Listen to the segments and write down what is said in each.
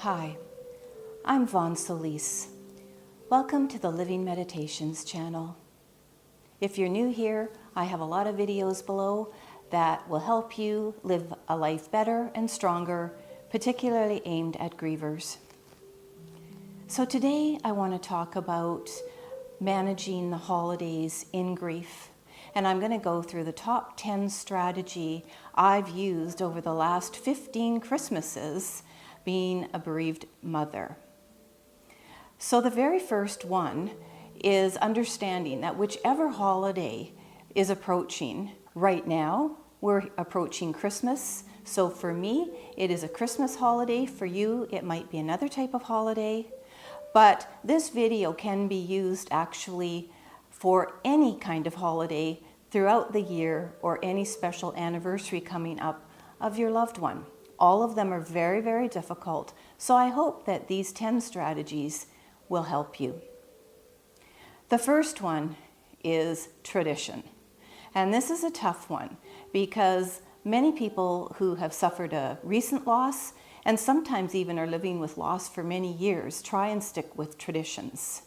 Hi, I'm Vaughn Solis. Welcome to the Living Meditations channel. If you're new here, I have a lot of videos below that will help you live a life better and stronger, particularly aimed at grievers. So today I want to talk about managing the holidays in grief. And I'm going to go through the top 10 strategy I've used over the last 15 Christmases being a bereaved mother. So the very first one is understanding that whichever holiday is approaching, right now we're approaching Christmas. So for me, it is a Christmas holiday. For you, it might be another type of holiday. But this video can be used actually for any kind of holiday throughout the year or any special anniversary coming up of your loved one. All of them are very, very difficult. So I hope that these 10 strategies will help you. The first one is tradition. And this is a tough one because many people who have suffered a recent loss and sometimes even are living with loss for many years try and stick with traditions.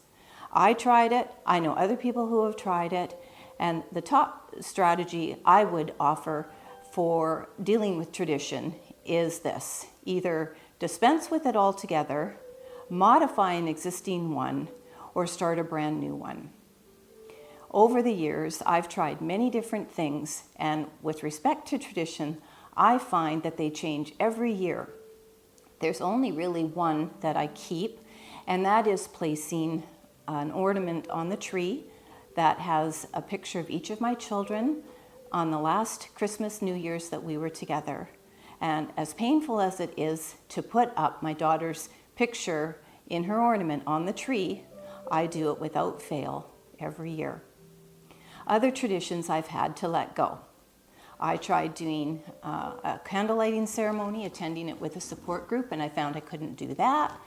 I tried it. I know other people who have tried it. And the top strategy I would offer for dealing with tradition is this: either dispense with it altogether, modify an existing one, or start a brand new one. Over the years, I've tried many different things, and with respect to tradition, I find that they change every year. There's only really one that I keep, and that is placing an ornament on the tree that has a picture of each of my children on the last Christmas, New Year's that we were together. And as painful as it is to put up my daughter's picture in her ornament on the tree, I do it without fail every year. Other traditions I've had to let go. I tried doing a candle lighting ceremony, attending it with a support group, and I found I couldn't do that.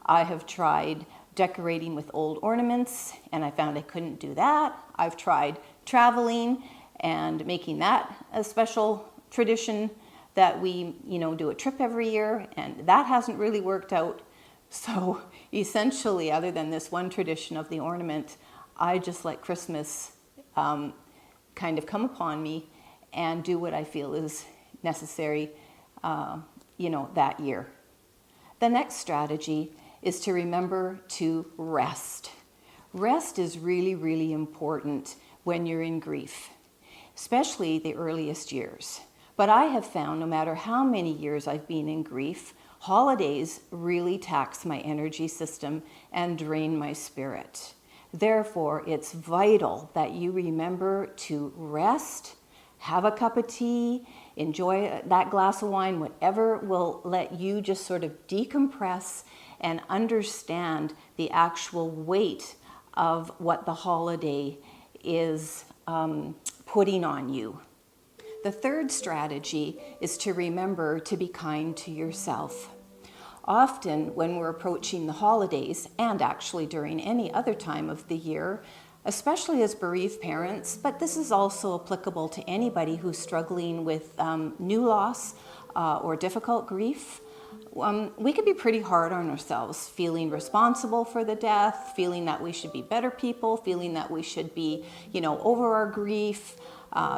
I have tried decorating with old ornaments, and I found I couldn't do that. I've tried traveling and making that a special tradition that we, do a trip every year, and that hasn't really worked out. So essentially, other than this one tradition of the ornament, I just let Christmas kind of come upon me and do what I feel is necessary, that year. The next strategy is to remember to rest. Rest is really, really important when you're in grief, especially the earliest years. But I have found no matter how many years I've been in grief, holidays really tax my energy system and drain my spirit. Therefore, it's vital that you remember to rest, have a cup of tea, enjoy that glass of wine, whatever will let you just sort of decompress and understand the actual weight of what the holiday is putting on you. The third strategy is to remember to be kind to yourself. Often when we're approaching the holidays, and actually during any other time of the year, especially as bereaved parents, but this is also applicable to anybody who's struggling with new loss or difficult grief, we can be pretty hard on ourselves, feeling responsible for the death, feeling that we should be better people, feeling that we should be, over our grief,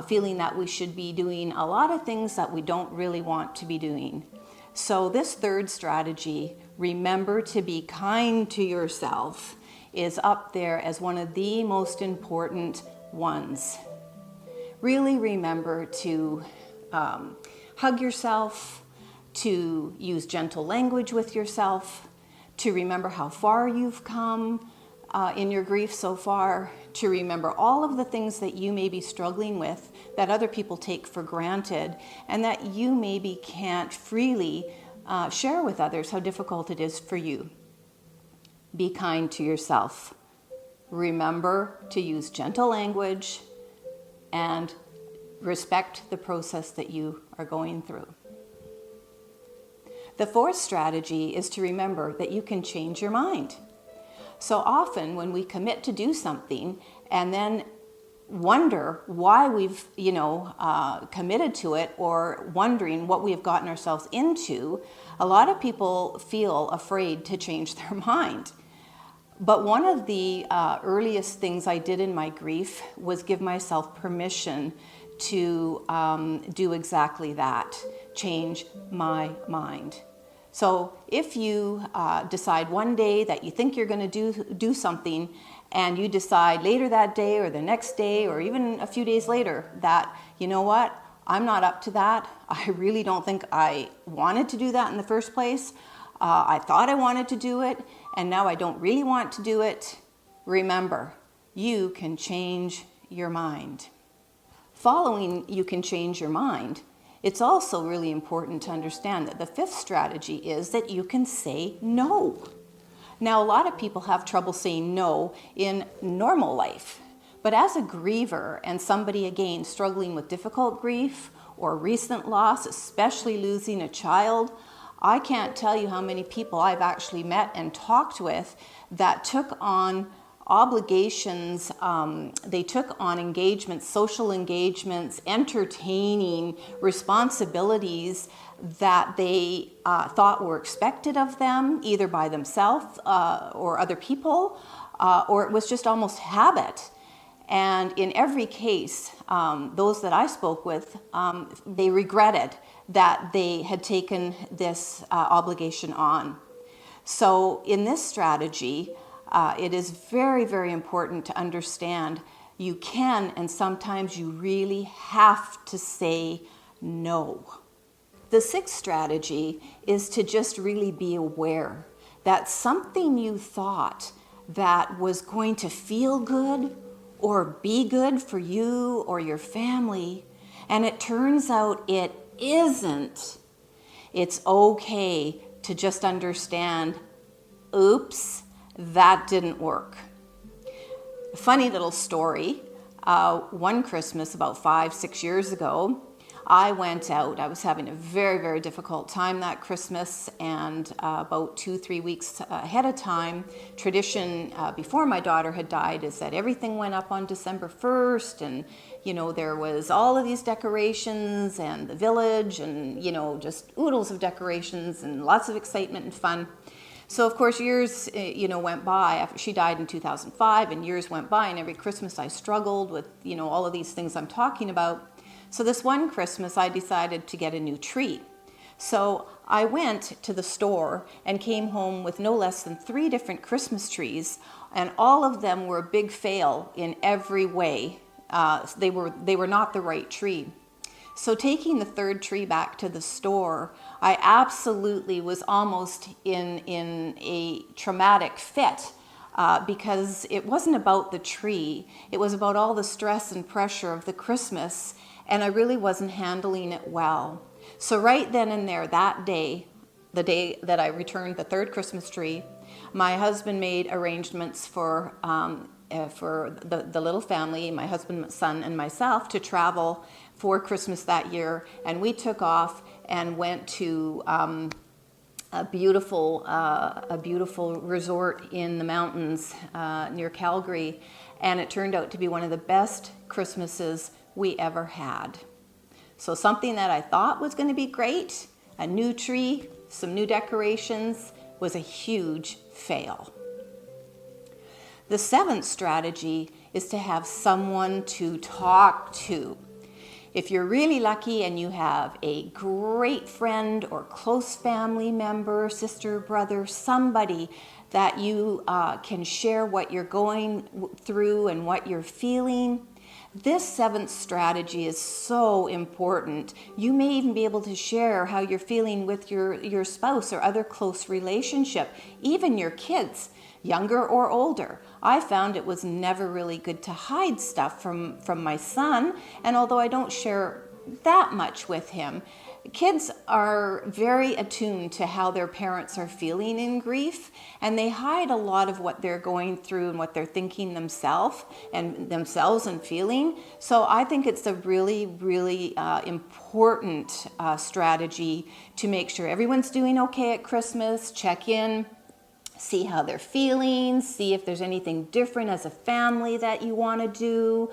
feeling that we should be doing a lot of things that we don't really want to be doing. So this third strategy, remember to be kind to yourself, is up there as one of the most important ones. Really remember to hug yourself, to use gentle language with yourself, to remember how far you've come in your grief so far, to remember all of the things that you may be struggling with that other people take for granted and that you maybe can't freely share with others how difficult it is for you. Be kind to yourself. Remember to use gentle language and respect the process that you are going through. The fourth strategy is to remember that you can change your mind. So often when we commit to do something and then wonder why we've, committed to it, or wondering what we have gotten ourselves into, a lot of people feel afraid to change their mind. But one of the earliest things I did in my grief was give myself permission to do exactly that, change my mind. So if you decide one day that you think you're going to do something, and you decide later that day or the next day or even a few days later that, you know what, I'm not up to that. I really don't think I wanted to do that in the first place. I thought I wanted to do it, and now I don't really want to do it. Remember, you can change your mind. Following you can change your mind, it's also really important to understand that the fifth strategy is that you can say no. Now, a lot of people have trouble saying no in normal life, but as a griever and somebody, again, struggling with difficult grief or recent loss, especially losing a child, I can't tell you how many people I've actually met and talked with that took on obligations, they took on engagements, social engagements, entertaining responsibilities that they thought were expected of them, either by themselves or other people, or it was just almost habit. And in every case, those that I spoke with, they regretted that they had taken this obligation on. So in this strategy, it is very, very important to understand you can, and sometimes you really have to say no. The sixth strategy is to just really be aware that something you thought that was going to feel good or be good for you or your family, and it turns out it isn't. It's okay to just understand, oops, that didn't work. A funny little story. One Christmas about 5-6 years ago, I went out. I was having a very, very difficult time that Christmas, and about 2-3 weeks ahead of time, tradition before my daughter had died is that everything went up on December 1st, and there was all of these decorations and the village and just oodles of decorations and lots of excitement and fun. So of course years went by. She died in 2005, and years went by, and every Christmas I struggled with all of these things I'm talking about. So this one Christmas I decided to get a new tree. So I went to the store and came home with no less than 3 different Christmas trees, and all of them were a big fail in every way. They were not the right tree. So taking the 3rd tree back to the store, I absolutely was almost in a traumatic fit because it wasn't about the tree. It was about all the stress and pressure of the Christmas, and I really wasn't handling it well. So right then and there, that day, the day that I returned the 3rd Christmas tree, my husband made arrangements for the little family, my husband, my son, and myself, to travel for Christmas that year. And we took off and went to a beautiful resort in the mountains near Calgary. And it turned out to be one of the best Christmases we ever had. So something that I thought was going to be great, a new tree, some new decorations, was a huge fail. The 7th strategy is to have someone to talk to. If you're really lucky and you have a great friend or close family member, sister, brother, somebody that you can share what you're going through and what you're feeling, this 7th strategy is so important. You may even be able to share how you're feeling with your spouse or other close relationship, even your kids, younger or older. I found it was never really good to hide stuff from my son, and although I don't share that much with him, kids are very attuned to how their parents are feeling in grief, and they hide a lot of what they're going through and what they're thinking themselves and feeling. So I think it's a really, really important strategy to make sure everyone's doing okay at Christmas, check in, See how they're feeling, see if there's anything different as a family that you want to do,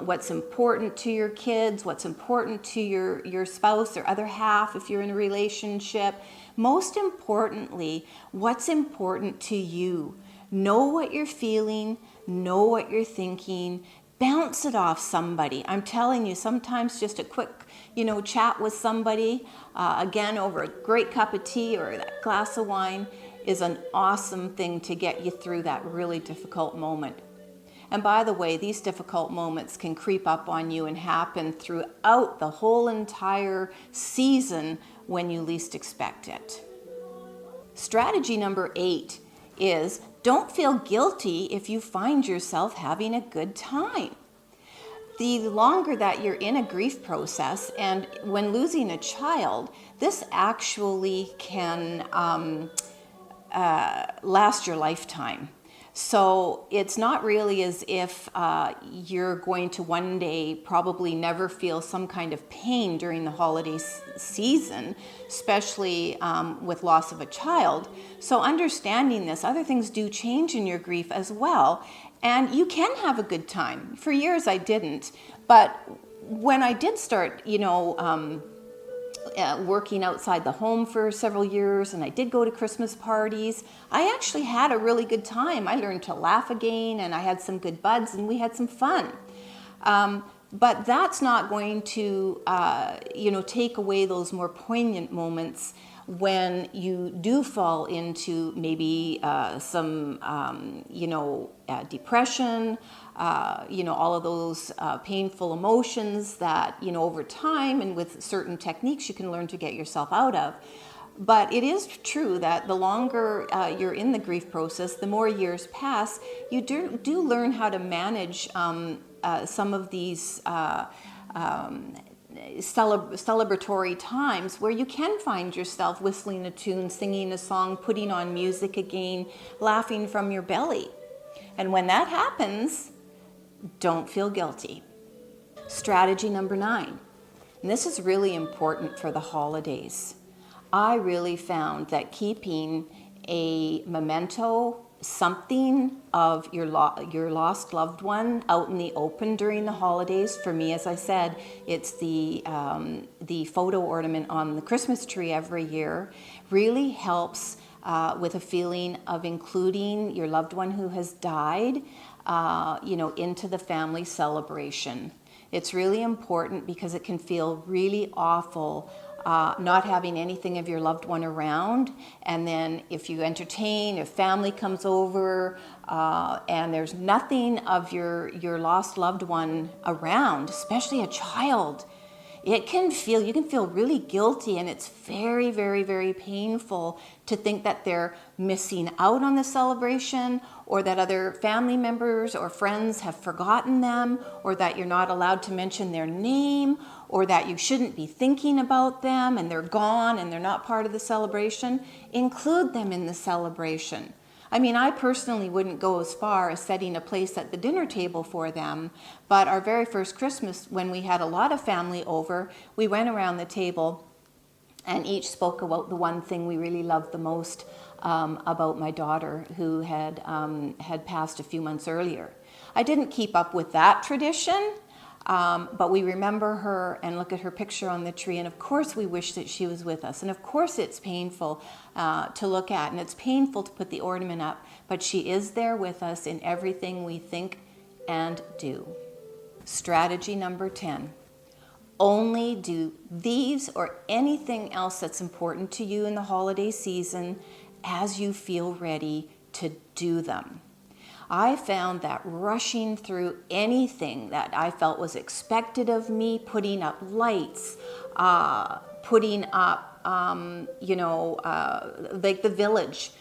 what's important to your kids, what's important to your spouse or other half if you're in a relationship. Most importantly, what's important to you. Know what you're feeling, know what you're thinking, bounce it off somebody. I'm telling you, sometimes just a quick, chat with somebody, again, over a great cup of tea or that glass of wine, is an awesome thing to get you through that really difficult moment. And by the way, these difficult moments can creep up on you and happen throughout the whole entire season when you least expect it. Strategy number 8 is don't feel guilty if you find yourself having a good time. The longer that you're in a grief process, and when losing a child, this actually can last your lifetime. So it's not really as if you're going to one day probably never feel some kind of pain during the holiday season, especially with loss of a child. So understanding this, other things do change in your grief as well. And you can have a good time. For years I didn't, but when I did start, working outside the home for several years, and I did go to Christmas parties, I actually had a really good time. I learned to laugh again, and I had some good buds, and we had some fun. But that's not going to, take away those more poignant moments when you do fall into maybe some, depression, all of those painful emotions that, over time and with certain techniques you can learn to get yourself out of. But it is true that the longer you're in the grief process, the more years pass, you do learn how to manage some of these celebratory times where you can find yourself whistling a tune, singing a song, putting on music again, laughing from your belly. And when that happens, don't feel guilty. Strategy number 9, and this is really important for the holidays. I really found that keeping a memento, something of your lost loved one out in the open during the holidays. For me, as I said, it's the photo ornament on the Christmas tree every year, really helps with a feeling of including your loved one who has died, into the family celebration. It's really important because it can feel really awful not having anything of your loved one around, and then if you entertain, if family comes over, and there's nothing of your lost loved one around, especially a child, you can feel really guilty, and it's very, very, very painful to think that they're missing out on the celebration, or that other family members or friends have forgotten them, or that you're not allowed to mention their name, or that you shouldn't be thinking about them and they're gone and they're not part of the celebration. Include them in the celebration. I mean, I personally wouldn't go as far as setting a place at the dinner table for them, but our very first Christmas, when we had a lot of family over, we went around the table and each spoke about the one thing we really loved the most about my daughter, who had passed a few months earlier. I didn't keep up with that tradition, but we remember her and look at her picture on the tree, and of course we wish that she was with us, and of course it's painful to look at, and it's painful to put the ornament up, but she is there with us in everything we think and do. Strategy number 10. Only do these or anything else that's important to you in the holiday season as you feel ready to do them. I found that rushing through anything that I felt was expected of me, putting up lights, putting up, like the village.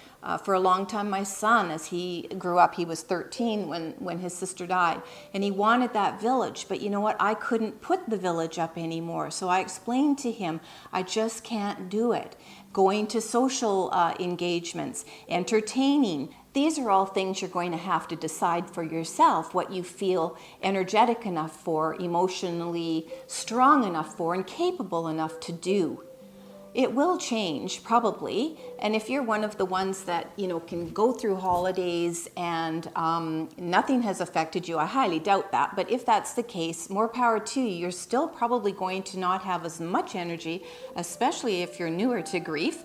For a long time, my son, as he grew up, he was 13 when his sister died, and he wanted that village. But you know what? I couldn't put the village up anymore. So I explained to him, I just can't do it. Going to social engagements, entertaining. These are all things you're going to have to decide for yourself, what you feel energetic enough for, emotionally strong enough for, and capable enough to do. it will change probably. And if you're one of the ones that, can go through holidays and nothing has affected you, I highly doubt that. But if that's the case, more power to you. You're still probably going to not have as much energy, especially if you're newer to grief.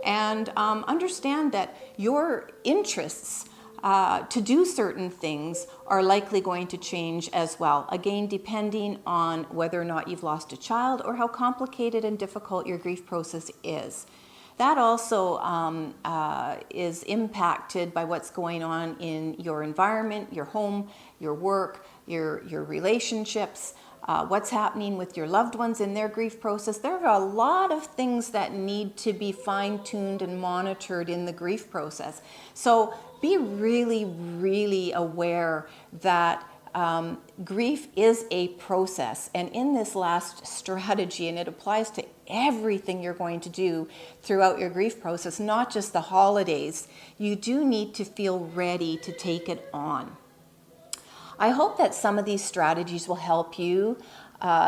And understand that your interests to do certain things are likely going to change as well. Again, depending on whether or not you've lost a child or how complicated and difficult your grief process is. That also is impacted by what's going on in your environment, your home, your work, your relationships, what's happening with your loved ones in their grief process. There are a lot of things that need to be fine-tuned and monitored in the grief process. So be really, really aware that grief is a process. And in this last strategy, and it applies to everything you're going to do throughout your grief process, not just the holidays, you do need to feel ready to take it on. I hope that some of these strategies will help you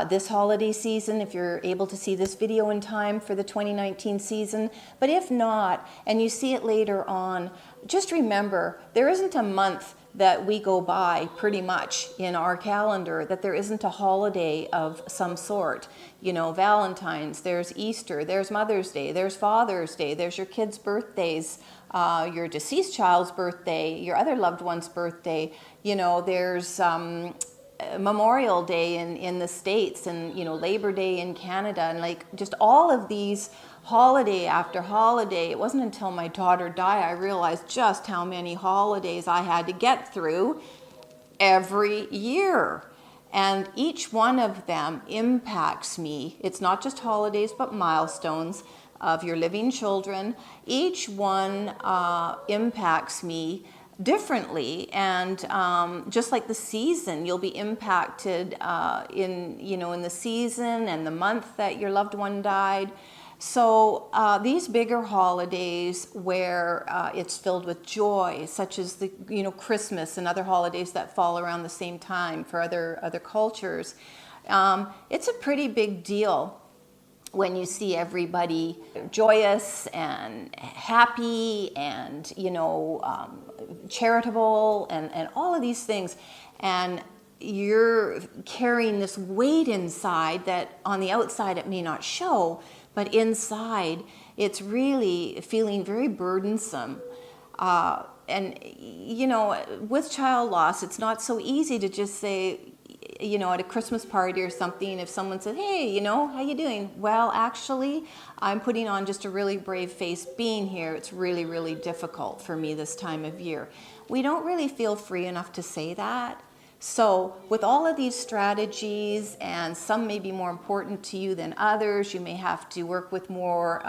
this holiday season, if you're able to see this video in time for the 2019 season. But if not, and you see it later on, just remember, there isn't a month that we go by pretty much in our calendar that there isn't a holiday of some sort. Valentine's, there's Easter, there's Mother's Day, there's Father's Day, there's your kids' birthdays, your deceased child's birthday, your other loved one's birthday. There's Memorial Day in the States, and Labor Day in Canada, and just all of these holiday after holiday. It wasn't until my daughter died I realized just how many holidays I had to get through every year. And each one of them impacts me. It's not just holidays, but milestones of your living children. Each one impacts me differently, and just like the season, you'll be impacted in the season and the month that your loved one died. So these bigger holidays where it's filled with joy, such as the Christmas and other holidays that fall around the same time for other cultures, it's a pretty big deal when you see everybody joyous and happy and charitable and all of these things, and you're carrying this weight inside that on the outside it may not show, but inside it's really feeling very burdensome. And with child loss, it's not so easy to just say, at a Christmas party or something, if someone said, hey, how you doing? Well, actually, I'm putting on just a really brave face being here. It's really, really difficult for me this time of year. We don't really feel free enough to say that. So with all of these strategies, and some may be more important to you than others, you may have to work with more,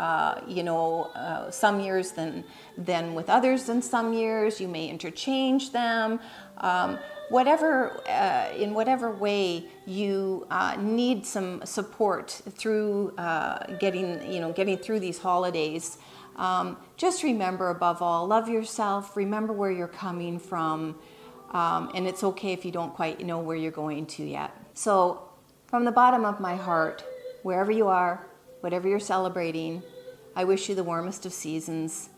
some years than with others in some years. You may interchange them. In whatever way you need some support through getting through these holidays, just remember, above all, love yourself. Remember where you're coming from, and it's okay if you don't quite know where you're going to yet. So from the bottom of my heart, wherever you are, whatever you're celebrating, I wish you the warmest of seasons.